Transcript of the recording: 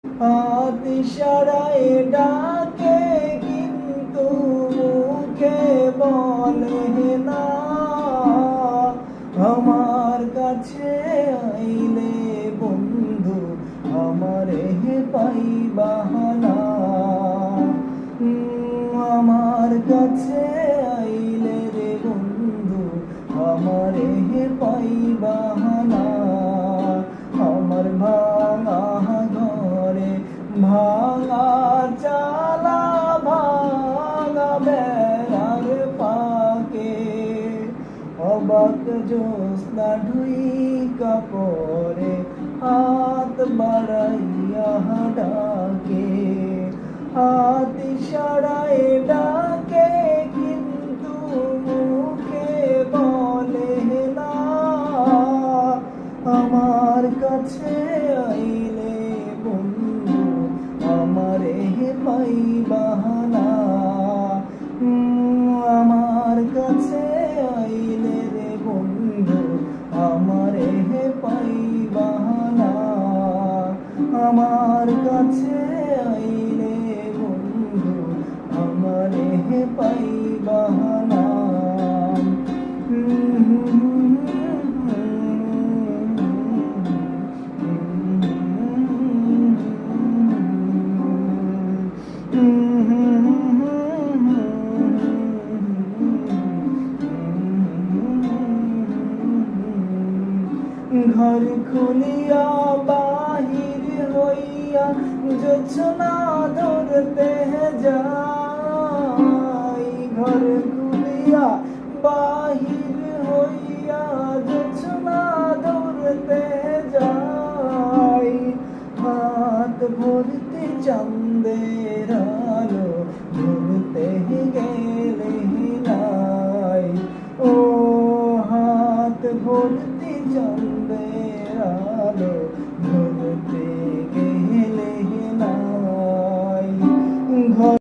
হাত ইশারায় ডাকে কিন্তু মুখে বলে না, আমার কাছে আইলে বন্ধু আমারে পাইবা না। আমার কাছে আইলে রে বন্ধু আমারে পাইবা না। আমার ভাঙা ঘরে ভাঙা চালা ভাঙা বেড়ার পাকে অবাক জ্যোৎস্না ঢুইকা পরে হাত বাড়াইয়া ডাকে। হাত ইশারায় ডাকে কিন্তু মুখে বলে না, আমার কাছে আইলে বন্ধু আমারে পাইবা না। আমার কাছে আইলে রে বন্ধু আমারে পাইবা না। আমার কাছে আইলে বন্ধু আমারে পাইবা না। ঘর খুলিয়া বাহির হইয়া জোছনা ধরতে যাই। ঘর খুলিয়া বাহির হইয়া জোছনা ধরতে যাই। হাত ভরতে চাঁদের আলো ধরতে গেলে নাই। ও হাত ভরতে চাঁদের আলো